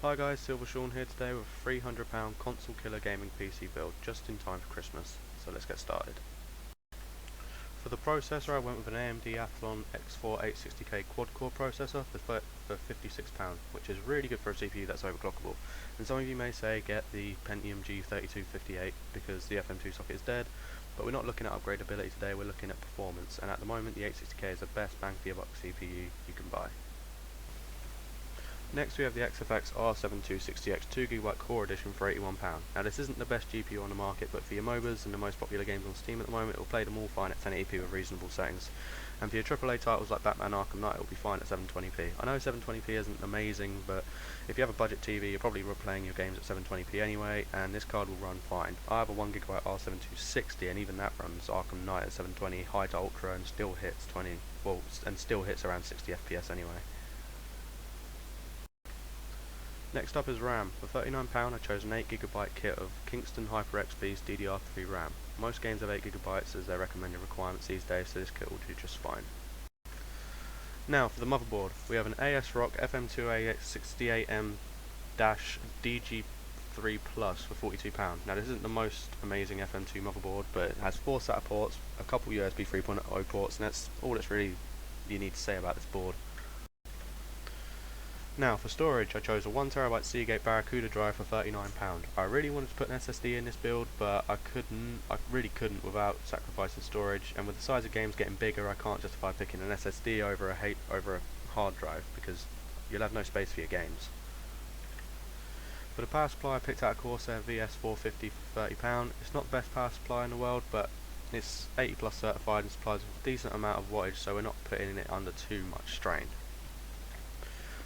Hi guys, Silver Sean here today with a £300 console killer gaming PC build just in time for Christmas, so let's get started. For the processor I went with an AMD Athlon X4 860K quad-core processor for £56, which is really good for a CPU that's overclockable. And some of you may say get the Pentium G3258 because the FM2 socket is dead, but we're not looking at upgradability today, we're looking at performance, and at the moment the 860K is the best bang for your buck CPU you can buy. Next we have the XFX R7260X 2GB Core Edition for £81. Now this isn't the best GPU on the market, but for your MOBAs and the most popular games on Steam at the moment, it will play them all fine at 1080p with reasonable settings. And for your AAA titles like Batman Arkham Knight, it will be fine at 720p. I know 720p isn't amazing, but if you have a budget TV, you're probably playing your games at 720p anyway, and this card will run fine. I have a 1GB R7260, and even that runs Arkham Knight at 720 high to ultra and still hits around 60 FPS anyway. Next up is RAM. For £39 I chose an 8GB kit of Kingston HyperX Beast DDR3 RAM. Most games have 8GB as their recommended requirements these days, so this kit will do just fine. Now for the motherboard, we have an ASRock FM2A68M-DG3 Plus for £42. Now this isn't the most amazing FM2 motherboard, but it has 4 SATA ports, a couple USB 3.0 ports, and that's all that's really you need to say about this board. Now for storage I chose a 1TB Seagate Barracuda drive for £39. I really wanted to put an SSD in this build, but I really couldn't without sacrificing storage, and with the size of games getting bigger I can't justify picking an SSD over a hard drive because you'll have no space for your games. For the power supply I picked out a Corsair VS450 for £30. It's not the best power supply in the world, but it's 80 plus certified and supplies a decent amount of wattage, so we're not putting it under too much strain.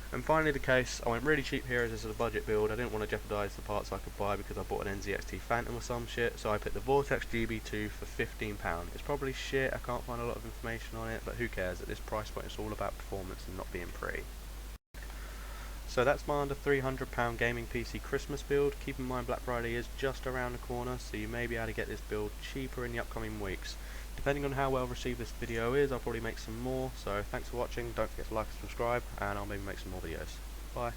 And finally the case, I went really cheap here as this is a budget build. I didn't want to jeopardise the parts I could buy because I bought an NZXT Phantom or some shit, so I picked the Vortex GB2 for £15. It's probably shit, I can't find a lot of information on it, but who cares, at this price point it's all about performance and not being pretty. So that's my under £300 gaming PC Christmas build. Keep in mind Black Friday is just around the corner, so you may be able to get this build cheaper in the upcoming weeks. Depending on how well received this video is, I'll probably make some more, so thanks for watching, don't forget to like and subscribe, and I'll maybe make some more videos. Bye.